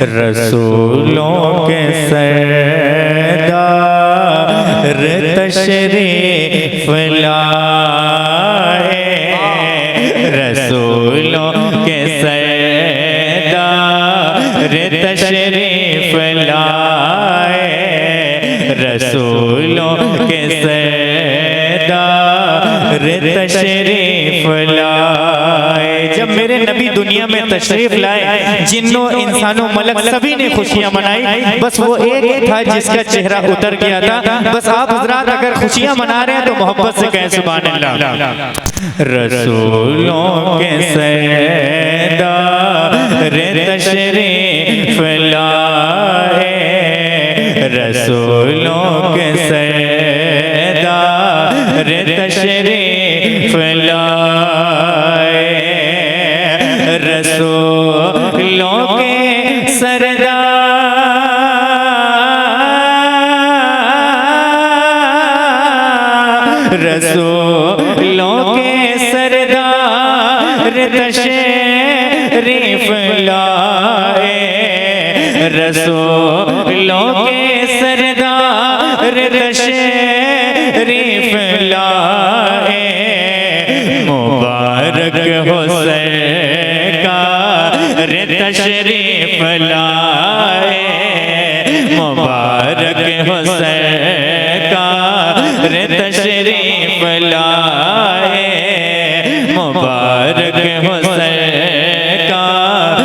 रसूलों के सरदार तशरीफ लाए, रसूलों के सरदार तशरीफ लाए, रसूलों के सरदार तशरीफ लाए। जब मेरे नबी दुनिया में तशरीफ लाए, जिन्नों इंसानों मलक सभी ने खुशियां मनाई, बस वो एक था जिसका चेहरा उतर गया था। बस आप हजरात अगर खुशियां मना रहे हैं तो मोहब्बत से कहें सुभान अल्लाह। रसूलों के सरदार तशरीफ लाए, रसूलों के सरदार तशरीफ लाए, रसूलों के सरदार, रसूलों के सरदार तशरीफ लाए, रसूलों के सरदार तशरीफ लाए, मुबारक हो सरकार तशरीफ लाए, मुबारक हो सरकार तशरीफ लाए, मुबारक हो सरकार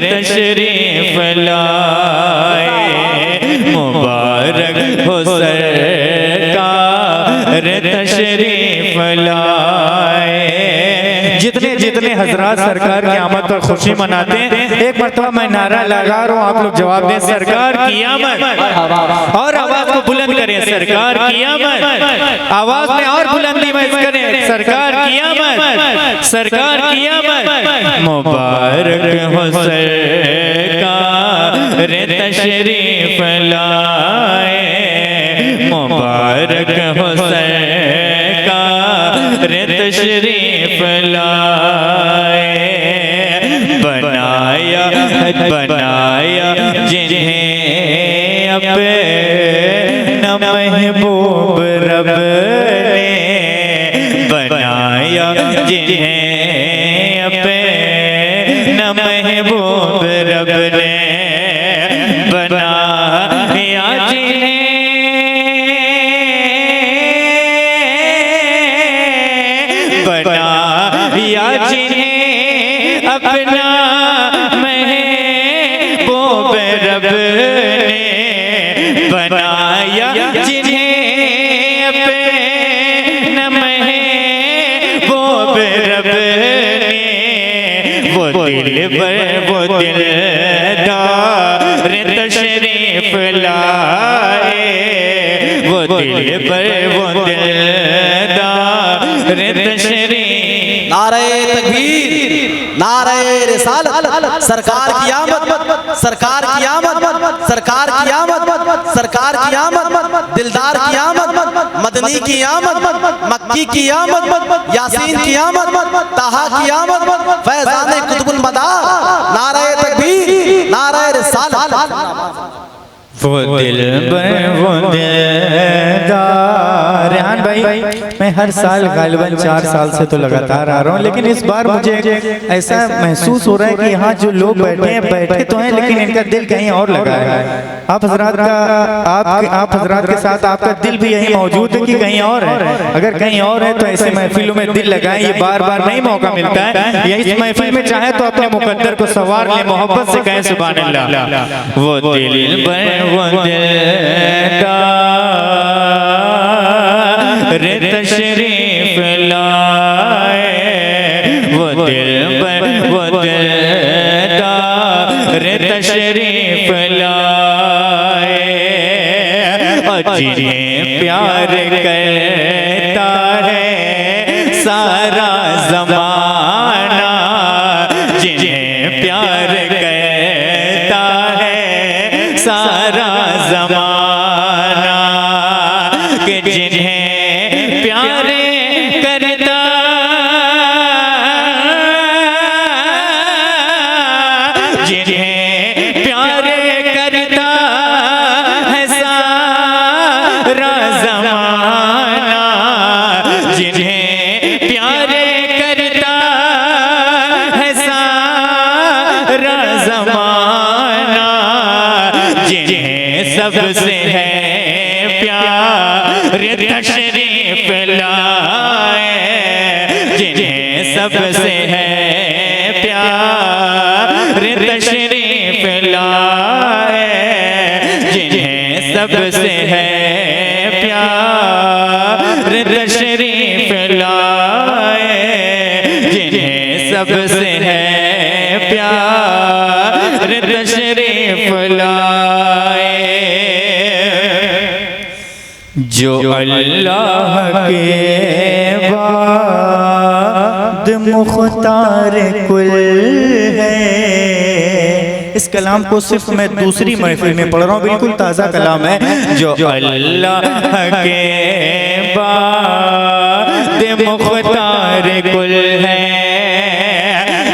तशरीफ लाए, मुबारक हो सरकार तशरीफ लाए। जितने जितने हजरात सरकार की आमद पर खुशी मनाते हैं, एक मरतबा मैं नारा लगा रहा हूँ, आप लोग जवाब दें, सरकार की आमद, और आवाज को बुलंद करें, सरकार की आमद, आवाज में और बुलंदी में करें, सरकार की आमद, सरकार की आमद। मुबारक हो सरकार तशरीफ लाए, मुबारक हो सरकार तशरीफ लाए, बनाया बनाया जिन्हें अपना महबूब रब ने, बनाया जिन्हें अपना महबूब रब ने, बनाया जिन्हें बनाया जिन्हें अपना महबूब रब ने, बनाया जिन्हें अपना महबूब रब ने, वो दिलदार तशरीफ लाए, वो दिलदार तशरीफ। नारे तकबीर, नारे रिसालत, सरकार की आमद, सरकार की आमद, सरकार की आमद, सरकार की आमद, दिलदार की आमद, मदनी की आमद, मक्की की आमद, यासीन की आमद, ताहा की आमद, फैजान कुतुबुल मदार। नारे तकबीर, नारे रिसालत। वो दिलदार। रेहान भाई, मैं हर साल गालिबन 4 साल से तो लगातार आ रहा हूँ, लेकिन इस बार मुझे ऐसा महसूस हो रहा है कि यहाँ जो लोग बैठे तो हैं, लेकिन इनका दिल कहीं और लगा है। आप हजरात के साथ आपका दिल भी यही मौजूद है कि कहीं और है? अगर कहीं और है तो ऐसे महफिलों में दिल लगाएं, ये बार बार नहीं मौका मिलता है। यही इस महफिल में चाहे तो अपने मुकद्दर को सवार ले, मोहब्बत से कहें सुभान अल्लाह। वो दिलदार तशरीफ लाए, वो दिलदार तशरीफ लाए, और जिन्हें प्यार करता है सारा ज़माना, जिन्हें प्यार करता है सारा ज़माना, कि जिन्हें प्यार करता, जिन्हें प्यार प्यारे करता है सारा ज़माना, जिन्हें प्यारे करता है सारा ज़माना, जिन्हें सबसे है प्यार तशरीफ लाए, जिन्हें सबसे है प्यार तशरीफ लाए, जिन्हें सबसे है प्यार तशरीफ लाए, जिन्हें सबसे है प्यार तशरीफ लाए। जो अल्लाह के बाद मुख्तार कुल है। इस कलाम को सिर्फ मैं दूसरी महफिल में पढ़ रहा हूँ, बिल्कुल ताज़ा कलाम है। जो अल्लाह के बाद मुख्तार कुल है,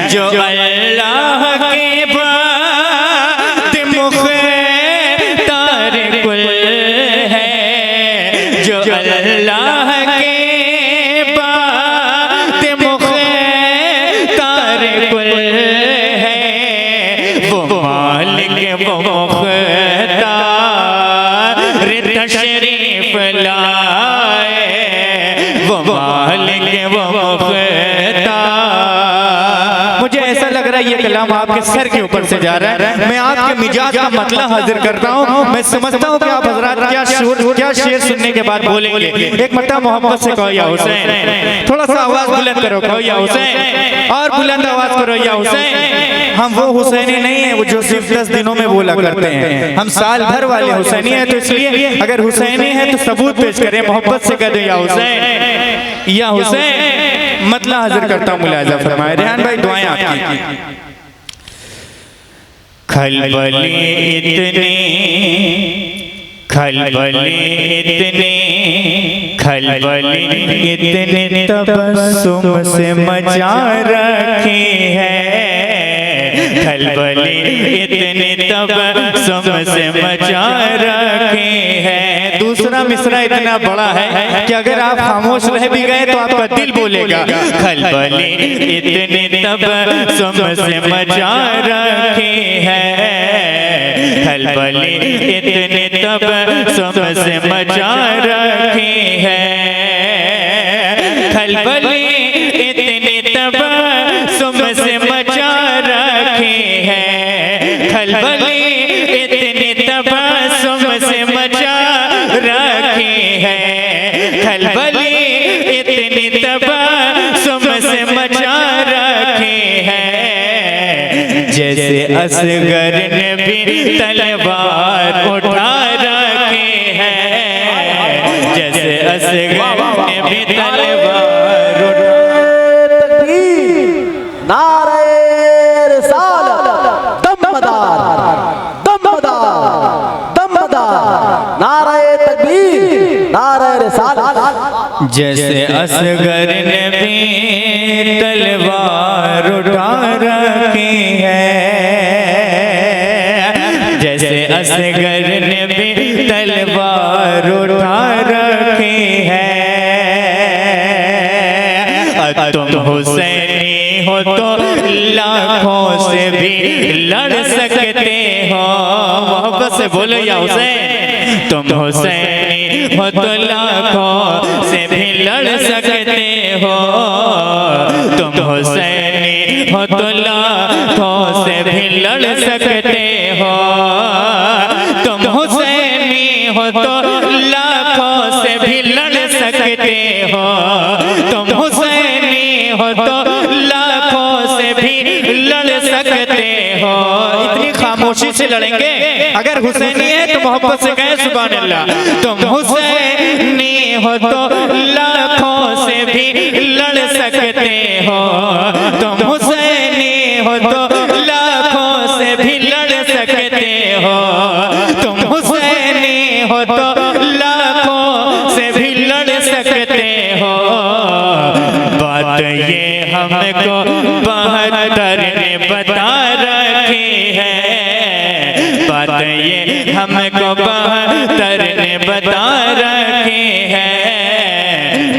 जो अल्लाह के बाद मुख्तार कुल है, जो अल्लाह के बाद मुख्तार कुल है, वो मालिक वो मुख्तार तशरीफ लाए, वो मालिक वो मुख्तार। मुझे ऐसा लग रहा है ये कलाम आपके सर के ऊपर से जा रहा है। मैं आपके मिजाज का मतलब हाजिर करता हूँ। मैं समझता हूँ कि आप हजरात क्या शेर सुनने के बाद बोलेंगे। एक मरतबा मोहब्बत से कहो या हुसैन, थोड़ा सा आवाज बुलंद करो, कहो या हुसैन, और बुलंद आवाज करो या हुसैन। हम वो हुसैनी नहीं है वो जो सिर्फ 10 दिनों में बोला करते हैं, हम साल भर वाले हुसैनी है। तो इसलिए अगर हुसैनी है तो सबूत पेश करें, मोहब्बत से कह दो या हुसैन, या हुसैन। मतलब हाजिर करता हूँ, मुलाजा फरमाए। रेहान भाई दुआएं आपकी। खलबली इतनी, खलबली इतनी, खलबली इतनी तबस्सुम से मचा रखी है, खलबली इतनी तबस्सुम से मचा रखी है। दूसरा मिसरा इतना बड़ा है कि अगर आप खामोश रह भी गए तो आपका दिल बोलेगा। खलबली इतनी तबस्सुम से मचा रखी है, खलबली इतनी तबस्सुम से मचा रखी है, खलबली इतनी तबस्सुम से मचा रखी है, खलबली इतनी तबस्सुम से मचा रखी है, खलबली इतनी तबस्सुम से मचा रखी है। जैसे असगर ने भी तलवार उठा रखी है, जैसे असगर ने भी तलवार उठा। नारे रिसालत, दमदार दमदार दमदार, नारे तकबीर, नारे रिसालत। जैसे असगर ने भी तलवार उठा रखी है, जैसे असगर ने भी तलवार उठा रखी है। तुम हुसैनी हो तो लाखों से भी लड़ सकते हो। मोहब्बत से बोलो या हुसैन। तुम हुसैनी हो तो लाखों से भी लड़ सकते हो, तुम हुसैनी हो तो लाखों से भी लड़ सकते हो, तुम हुसैनी हो तो लाखों से भी लड़ सकते हो, तुम हुसैनी हो तो लाखों से भी लड़ सकते हो। इतनी खामोशी से लड़ेंगे। अगर हुसैनी है तो मोहब्बत से कहें सुभान अल्लाह। तुम हुसैनी हो तो लाखों से भी लड़ सकते हो, तुम हुसैनी हो तो लाखों से भी लड़ सकते हो, तुम हुसैनी हो तो लाखों से भी लड़ सकते हो। बात ये हमको 72 ने बता रखी है, बात ये हमको 72 ने बता रखी है,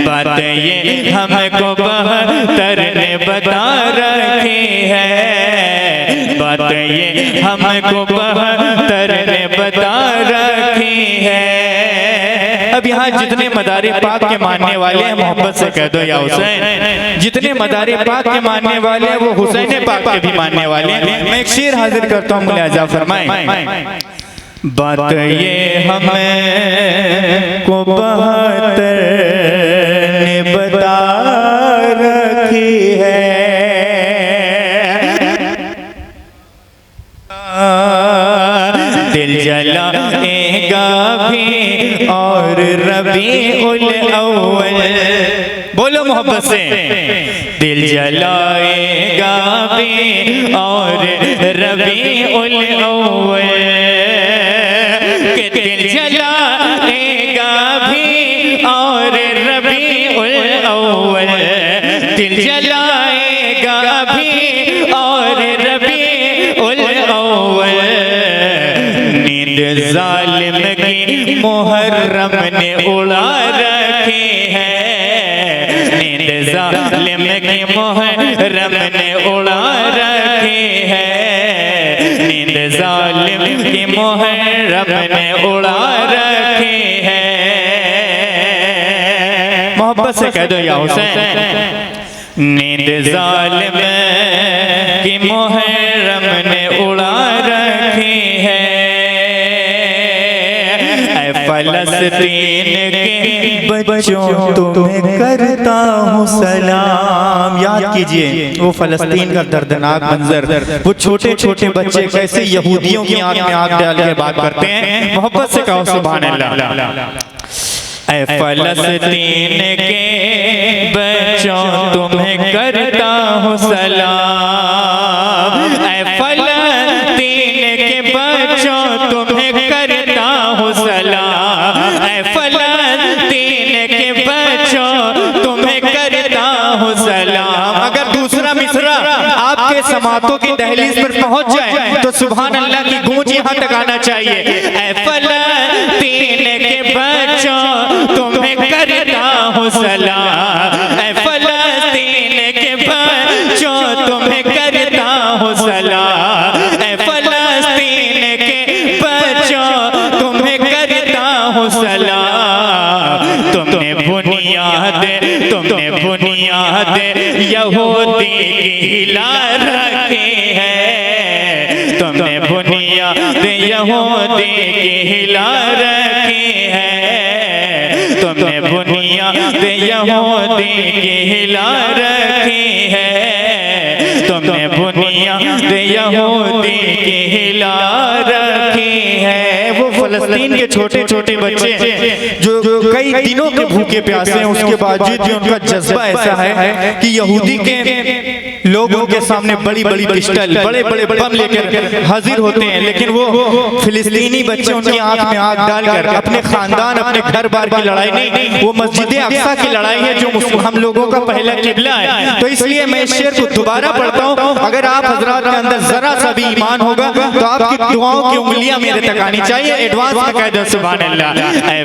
बात ये हमको 72 ने बता रखी है, बात ये हमको 72 ने बता रखी है। अब यहाँ जितने मदारे पाक के मानने वाले हैं मोहब्बत से कह दो या हुसैन, जितने मदारे पाक के मानने वाले हैं वो हुसैन पाक के भी मानने वाले हैं। मैं एक शेर हाजिर करता हूँ, मुलाजा फरमाएं। बात ये हमें को 72 ने बता रखी है, दिल जलाएगा भी और रबीउल अव्वल, बोलो मोहब्बत से, दिल जलाएगा भी और रबीउल अव्वल, के दिल जलाएगा भी और रबीउल अव्वल, दिल जलाएगा भी और रबीउल अव्वल, नींद जालिम की मुहर्रम ने उड़ा रखी है, नींद जालिम की मुहर्रम ने उड़ा रखी है, नींद जालिम की मुहर्रम ने उड़ा रखी है। मोहब्बत से कह दो या हुसैन, नींद जालिम की मुहर्रम ने उड़ा रखी है, फलस्तीन के बच्चों तुम्हें करता हूँ सलाम। याद कीजिए वो फलस्तीन का दर्दनाक मंजर, वो छोटे छोटे बच्चे कैसे यहूदियों की आंख में आंख डाल के बात करते हैं। मोहब्बत से कहो सुभान अल्लाह। ऐ फलस्तीन के बच्चों तुम्हें करता हूँ सलाम, ऐ फलस्तीन के बच्चों तुम्हें करता हूँ सलाम, ऐ फलस्तीन के बच्चों तुम्हें करता हूँ सलाम। अगर दूसरा मिसरा आपके समातों की दहलीज पर पहुंच जाए तो सुभान अल्लाह की गूंज यहाँ तक आना चाहिए। ऐ फलस्तीन के बच्चों तुम्हें करता हूँ सलाम, ऐ फलस्तीन के बच्चों तुम्हें करता हूँ सलाम, ऐ फलस्तीन के बच्चों तुम्हें करता हूँ सलाम। तुमने बुनियाद यहूदी की हिला रखी है, तुमने बुनियाद यहूदी की हिला रखी है, तुमने बुनियाद यहूदी की हिला रखी है, तुमने बुनियाद यहूदी की हिला रखी है। वो फलस्तीन के छोटे छोटे बच्चे जो कई दिनों के भूखे प्यासे हैं, उसके बावजूद भी उनका जज्बा ऐसा है कि यहूदी के लोगों के सामने बड़ी बड़ी पिस्टल, बड़े बड़े बम लेकर हाजिर होते हैं, लेकिन वो फिलिस्तीनी बच्चे उनकी आंख में आंख डालकर अपने खानदान अपने घर बार की लड़ाई नहीं, वो मस्जिद अक्सा की लड़ाई है जो हम लोगों का पहला किबला है। तो इसलिए मैं इस शेर को दोबारा पढ़ता हूँ। अगर आप हजरात के अंदर जरा सा भी ईमान होगा तो आपकी दुआओं की उंगलियां मेरे तक आनी चाहिए। एडवांस में कह दो सुभान अल्लाह। ऐ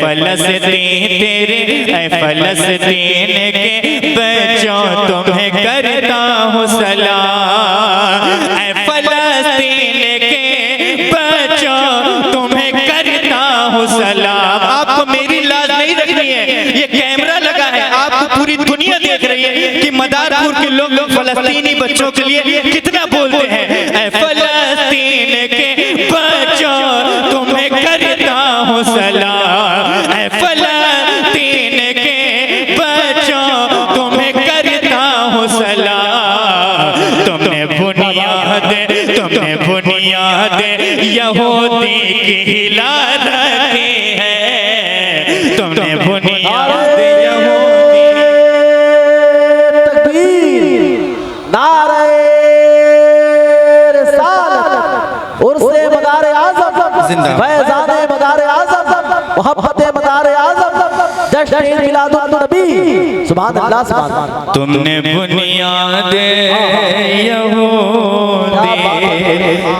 फलस्तीन तेरे, ऐ फलस्तीन के बच्चों तुम्हें करता हूँ सलाम, ऐ फलस्तीन के बच्चों तुम्हें करता हूँ सलाम। आपको मेरी लाज नहीं रखनी है, ये कैमरा लगा है, आपको पूरी दुनिया देख रही है कि मदारपुर के लोग फलस्तीनी बच्चों के लिए कितना बोलते हैं। ऐ फलस्तीन के बच्चों तुम्हें करता हूँ सलाम, ऐ फलस्तीन के बच्चों तुम्हें करता हूँ सलाम। तुमने बुनियाद यहूदी की हिला रखी है, तुमने बुनियाद यहूदी। तकबीर, नारे रिसालत, उर्से मदार आज़म, फैज़ाने मदार आज़म, मोहब्बते मदार आज़म, जश्न जश्न मिलादुन नबी। सुभान अल्लाह सुभान अल्लाह। तुमने बुनियाद यहूदी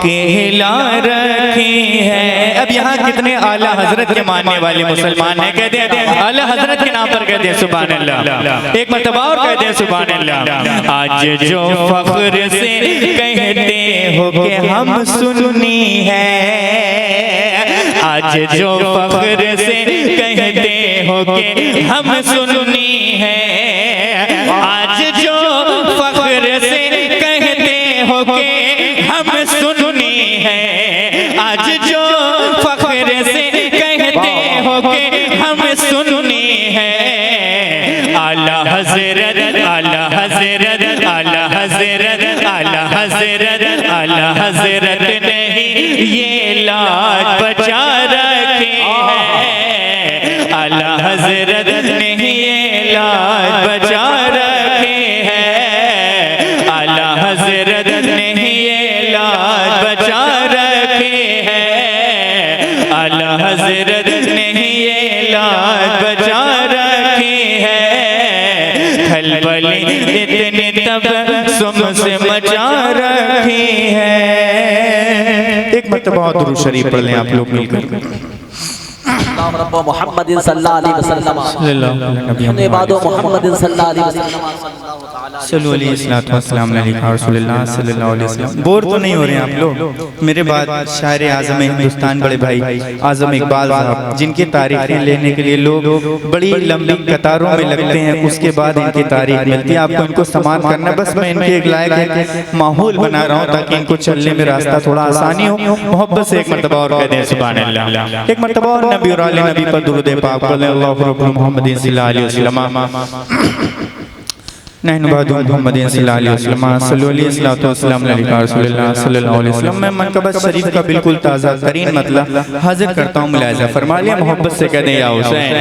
की हिला रखी है। अब यहाँ कितने आला हजरत के मानने वाले मुसलमान हैं? कहते हैं आला हजरत के नाम पर कहते हैं सुभान अल्लाह। एक मरतबा और कहते हैं सुभान अल्लाह। आज जो फख्र से कहते हो कि हम सुन्नी है, आज जो फख्र से कहते हो कि हम सुन्नी है, आज जो फख्र से कहते हो कि हम सुन्नी है, आज जो फख्र से कहते हो कि हम सुन्नी है, आला हजरत आला हजरत आला हजरत आला हजरत आला हजरत ने ही ये लाज बचा रखी है, आला हजरत ने ही ये लाज बचा रखी है, आला हजरत ने ही ये लाज बचा रखी है, आला हजरत ने ही ये लाज बचा रखी है। खलबली इतनी तबस्सुम से मचा रखी है। एक मरतबा दुरूद शरीफ पढ़ लें आप लोग मिलकर। मोहम्मद सल्लल्लाहु अलैहि वसल्लम इबादो मोहम्मद सल्लल्लाहु अलैहि वसल्लम। बोर तो नहीं हो रहे हैं आप लोग? मेरे बाद शायर आज़म हिंदुस्तान बड़े भाई आज़म इकबाल साहब, जिनकी तारीखें लेने के लिए लोग बड़ी लंबी कतारों में लगते हैं, उसके बाद इनकी तारीख मिलती है। आपको इनको सम्मान करना, बस मैं इनके एक लायक माहौल बना रहा हूँ ताकि इनको चलने में रास्ता थोड़ा आसानी हो। मोहब्बत से एक मरतबा और कह दें सुभान अल्लाह। एक मरतबा और नबी और आले नबी पर दुरूद पाक पढ़ें। अल्लाहु रब्बुल मुहम्मदिन सल्लल्लाहु अलैहि वसल्लम नहनु बादु मुहम्मदिन सल्लल्लाहु अलैहि वसल्लम सल्लल्लाहु अलैहि वसल्लम। मैं मनकबत शरीफ का बिल्कुल ताज़ा तरीन मतलब हाजिर करता हूँ, मुलाहिज़ा फरमा लिया। मोहब्बत से कह दें या हुसैन,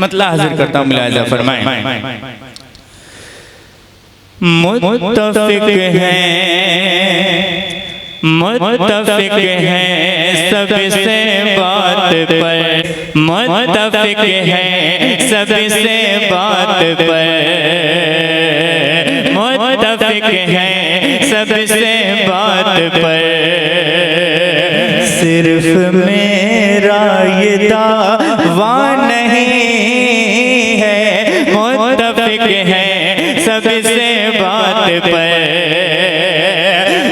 मतलब हाजिर करता हूँ, मुलाहिज़ा फरमाएं। मुत्तफ़िक़ हैं मुत्तफ़िक़ हैं सबसे बात पर, मुत्तफ़िक़ हैं सबसे बात पर, मुत्तफ़िक़ हैं सबसे बात पर। सिर्फ मेरा ये दावा नहीं है, मुत्तफ़िक़ हैं सबसे बात पर,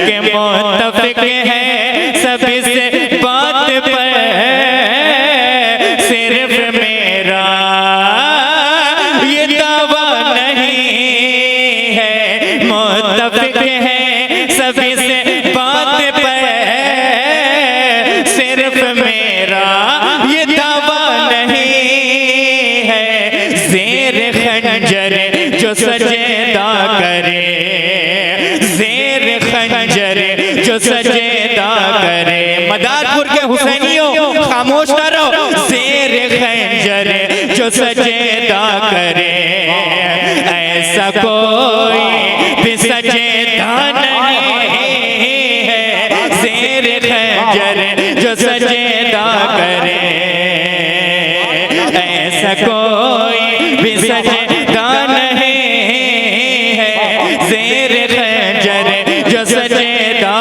के मुत्तफ़िक़ हैं सबसे बात पर। सिर्फ मेरा ये दावा नहीं है, मुत्तफ़िक़ हैं सबसे बात पर। सिर्फ मेरा ये दावा नहीं है, ज़ेर खंजर जो सजदा करे, ज़ेर खंजर जो सजदा करे। मदारपुर के हुसैनियों खामोश न रहो, ज़ेर खंजर जो सजदा करे, ऐसा कोई भी सजदा नहीं है, ज़ेर खंजर जो सजदा करे, ऐसा कोई भी सजदा नहीं है, ज़ेर खंजर जो सजदा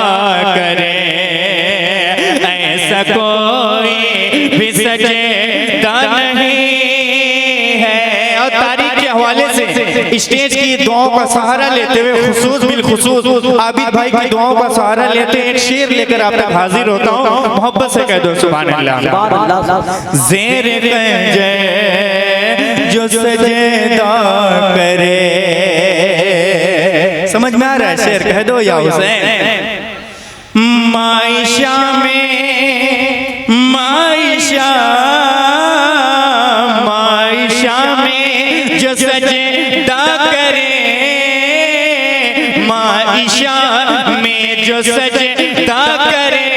करे, ऐसा कोई भी सजदा नहीं है। और तारीख के हवाले से स्टेज की दुआओं का सहारा लेते हुए खुसूस बिलखुसूस आबिद भाई की दुआओं का सहारा लेते एक शेर लेकर आप तक हाजिर होता हूँ। मोहब्बत से कह दो सुभान अल्लाह। ज़ेर खंजर जो सजदा करे। समझ में आ रहा है शेर? कह दो या हुसैन। माइशा में माइशा माइशा में जो सजदा करे, माइशा में जो सजदा करे,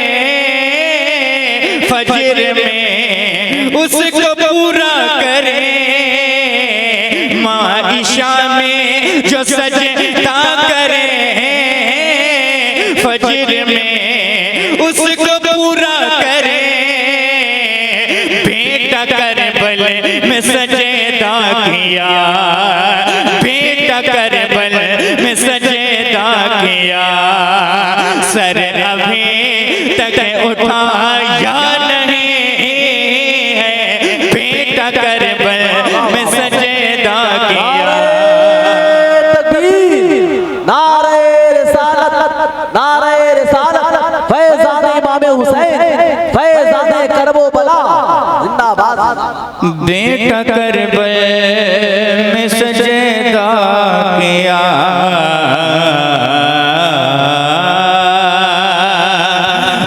फजर में उसको पूरा करे, माइशा में जो सजदा करे, फजर में उसको पूरा करे। बेटा करबल में सजदा किया, बेटा करबल में सजदा किया, सर अभी तक उठाया नहीं है, बेटा करबल में सजदा किया। नारे रिसालत, नारे रिसालत, फैज़ान इमाम हुसैन, फैज़ान करबो बला, जिंदाबाद। बेटा करबल में सजदा किया,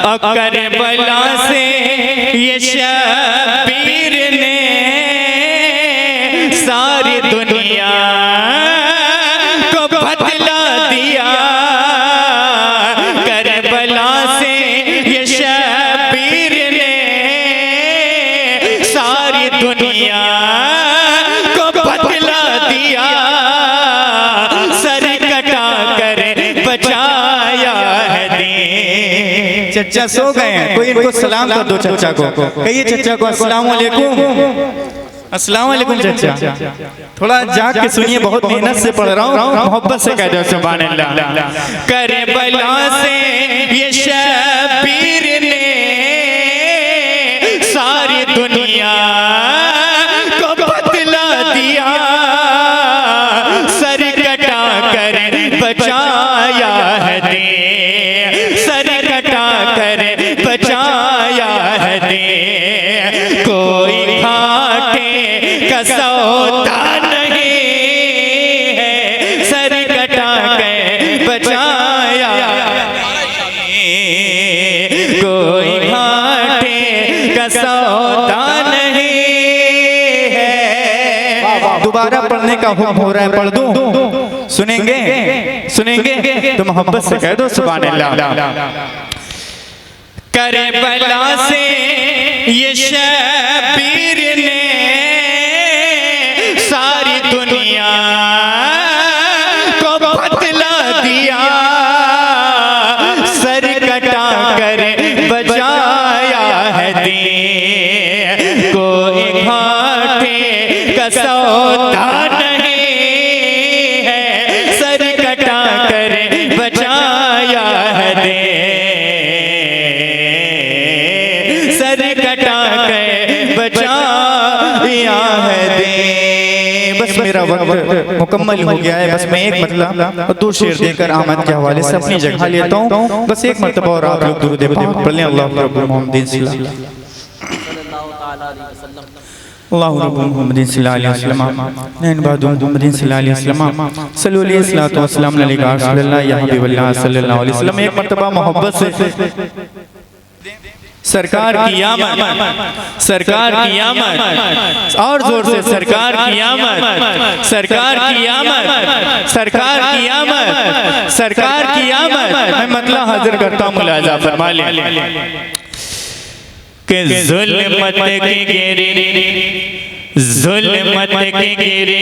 और करबला से ये शबीर ने सारी दुनिया को बदला दिया, करबला से ये शबीर ने सारी दुनिया को बदला दिया, सर कटा कर बचाया है दीन। चचा सो गए हैं, कोई इनको सलाम कर दो चचा को, कहिए चचा को अस्सलाम वालेकुम। अस्सलाम वालेकुम चचा, थोड़ा जाग के सुनिए, बहुत मेहनत से पढ़ रहा हूँ, मोहब्बत से कह दो सुभान अल्लाह। करबला से ये शबीर ने सारी दुनिया को बदला दिया, सर कटा कर बचाया है दीन, सर कटा कर बचाया है दीन। कोई घाटे का सौदा नहीं है, सर कटा कर बचाया है दीन। कोई घाटे का सौदा नहीं है। दोबारा पढ़ने का हुक्म हो रहा है, पढ़ दूं? सुनेंगे? सुनेंगे तो मोहब्बत से कह दो सुभान अल्लाह। करबला से ये शबीर ने सारी दुनिया को बदला दिया, सर कटा कर बचाया है दीन। कोई घाटे का सौदा नहीं है, सर कटा कर बचाया है दीन, सर कटा कर बचाया है दीन। बस मेरा वक्त मुकम्मल हो गया है, बस मैं एक मतलब और दो शेर देकर आमद के हवाले से अपनी जगह लेता हूँ। बस एक मरतबा और आप लोग दुरूद पाक पढ़ लें। अल्लाह रब्बुल मोहम्मदीन सल्लल्लाहु मोहम्मदीन सल्लल्लाहु अलैहि वसल्लम, नैन बादू मोहम्मदीन सल्लल्लाहु अलैहि वसल्लम, सल्लल्लाहु अलैहि वसल्लम अलैका सल्लल्लाहु या हबीबल्लाह सल्लल्लाहु अलैहि वसल्लम। एक मरतबा मोहब्बत से सरकार की आमद, सरकार की आमद, और जोर से सरकार की आमद, सरकार की आमद, सरकार की आमद, सरकार की आमद। मैं मतलब हाजिर करता हूँ, मुलाजा फरमा ले कि जुल्मत की गिरी, जुल्मत की गिरी,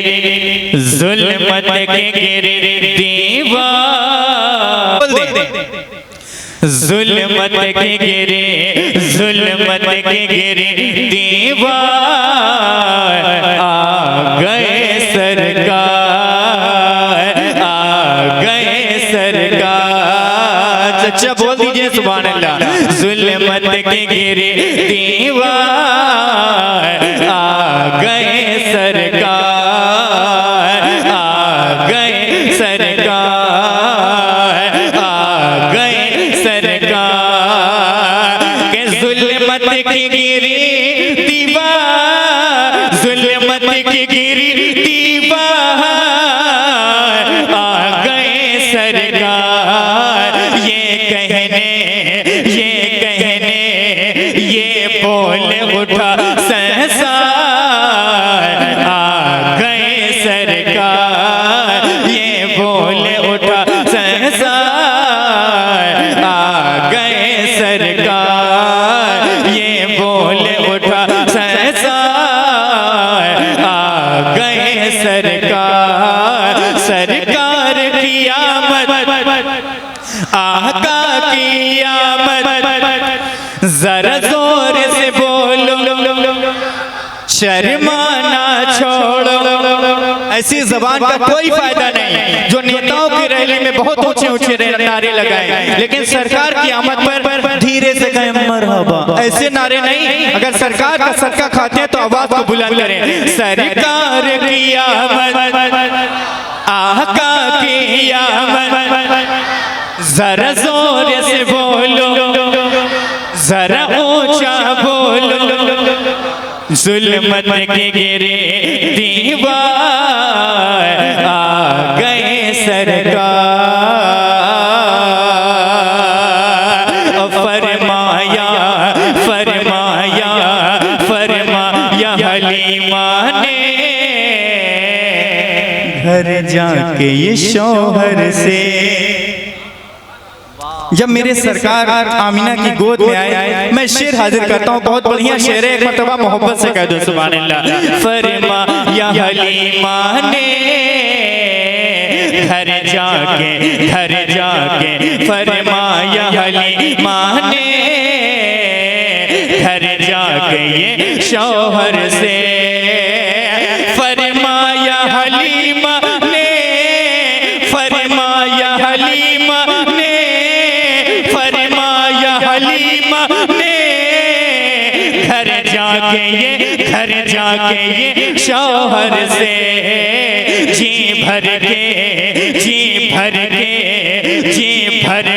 जुल्मत की गिरी दीवार, जुल्मत की गिरी, जुल्मत की गिरी दीवार, आ गए सरकार, आ गए सरकार। चचा बोल दीजिए सुभान अल्लाह। जुल्मत की गिरी दीवार, आ गए सरकार, आ गए सरकार, आ गए सरकार। के जुल्मत की गिरी दीवार, जुल्मत की गिरी दीवार, आ गए सरकार। ये कहने, ये कहने, ये बोल उठा सहसा, आ गए सरकार। ये बोल उठा सहसा, आ गए सरकार। ये बोल उठा सहसा, आ गए सरकार। सरकार की आमद, आका की आमद, जरा जोर से बोलो, शर्माना छोड़ो, ऐसी जबान का कोई फायदा नहीं जो नेताओं की रैली में बहुत ऊंचे ऊंचे नारे लगाए, लेकिन सरकार की आमद पर धीरे से कहें मरहबा, ऐसे नारे नहीं। अगर सरकार का सदका खाते हैं तो आवाज को बुलंद करें। सरकार की आमद, आका की आमद, जरा जोर से बोलो, जरा ऊंचा बोलो, जुल्मत के गिरे दीवार आ गए सरकार। फरमाया फरमाया फरमाया हलीमा ने घर जाके ये शौहर से। जब मेरे सरकार आमीना की गोद में आए, मैं शेर हाजिर करता हूँ, बहुत बढ़िया शेर है, एक मरतबा मोहब्बत से कह दो सुभान अल्लाह। फरमाया हलीमा ने घर जाके फरमाया हलीमा ने घर जाके ये शौहर से। फरमाया हलीमा ने, फरमाया हलीमा ने, फरमाया हलीमा ने घर जाके ये शौहर से जी भर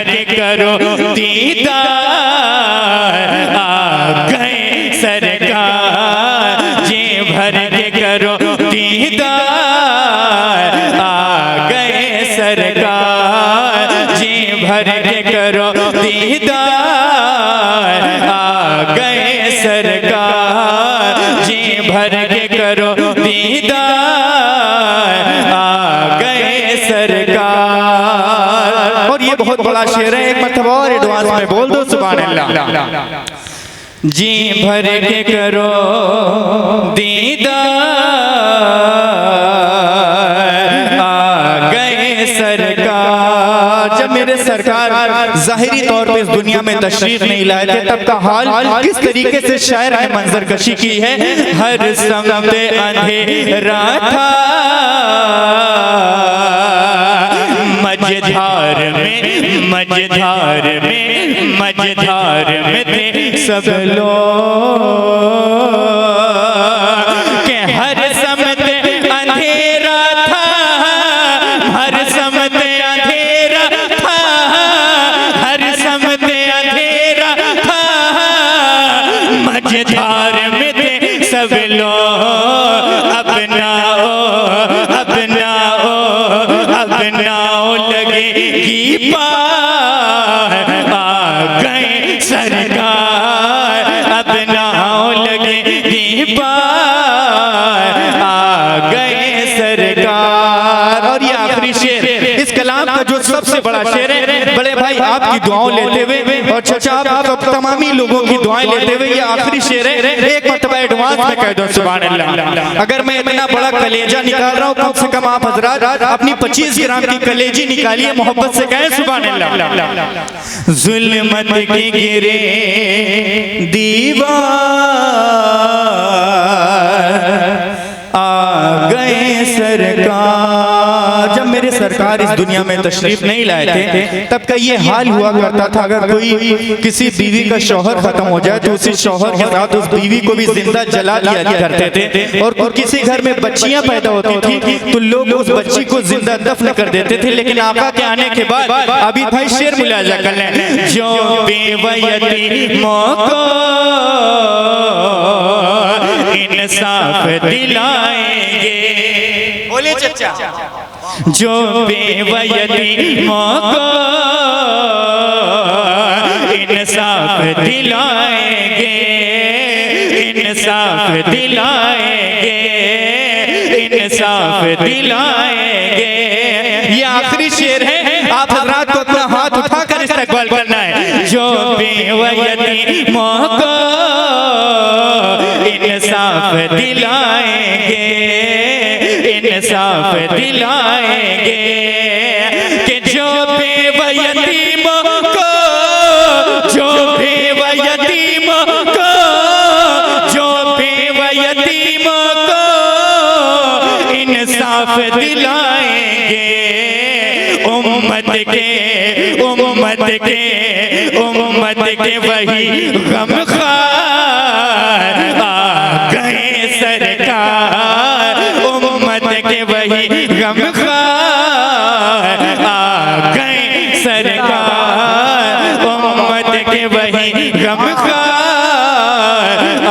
के करो दीदार आ गए सरकार। जी भर के करो दीदार आ गए सरकार। जी भर के करो दीदार आ गए सरकार। जी भर के करो दीदार आ गए सरकार। और ये बहुत बड़ा शेर है, एक मरतबा और एडवांस में बोल दो सुभान अल्लाह। जी भर के करो दीदार आ गए सरकार। जब मेरे सरकार जाहिरी तौर पे इस दुनिया में तशरीफ नहीं लाए थे, तब का हाल किस तरीके से शायर ने मंजरकशी की है। हर समत अंधेरा था, मझधार में थे सब लोग के। हर समत अंधेरा था, हर समत अंधेरा था, हर समत अंधेरा था, मझधार में थे सब लोग। अपनाओ अपनाओ अपनाओ लगेगी पार आ गए सरकार। अपनाओ लगेगी पार आ गए सरकार। और ये आखिरी शेर इस कलाम का जो सबसे बड़ा शेर है, बड़े भाई आपकी दुआओं लेते हुए और चाचा आप तमामी लोगों की दुआएं लेते हुए ये आखिरी शेर है, एक मरतबा एडवांस में कह दो सुभान अल्लाह। अगर मैं इतना बड़ा कलेजा निकाल रहा हूँ, कम से कम आप हजरात अपनी 25 ग्राम की कलेजी निकालिए, मोहब्बत से कहें सुभान अल्लाह। जुल्मत के गिरे दीवार आ गए सरकार। जब मेरे सरकार इस दुनिया में तशरीफ नहीं लाए थे, तब का ये हाल हुआ करता था। अगर कोई किसी बीवी का शौहर खत्म हो जाए तो उसी शौहर के साथ उस बीवी को भी जिंदा जला दिया करते थे। और किसी घर में बच्चियां पैदा होती थी तो लोग उस बच्ची को जिंदा दफन कर देते थे। लेकिन आका के आने के बाद अभी भाई शेर मुलाजा कर लें। जो बेवयतीमों को इंसाफ दिलाएंगे, बोले चचा। जो बेवयतीमों को इंसाफ दिलाएंगे, इंसाफ दिलाएंगे, इंसाफ दिलाएंगे। ये आखिरी शेर है, आप हजरात को अपना हाथ उठाकर इस्तकबाल करना है। जो बेवयतीमों को इंसाफ दिलाएंगे, इंसाफ दिलाएंगे। कि जो बेवयतीमों को, जो बेवयतीमों को, जो बेवयतीमों को इंसाफ के उम्मत के वही गमखार आ गए सरकार, उम्मत के वही गमखार आ गए सरकार, उम्मत के वही गमखार आ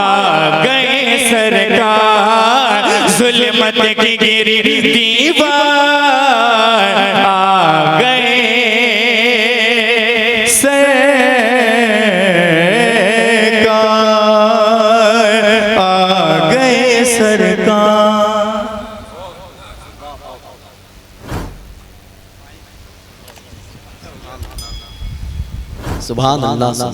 गए सरकार, जुल्मत की गिरी दीवार आ गए सरकार, आ गए सरकार। सुभान अल्लाह।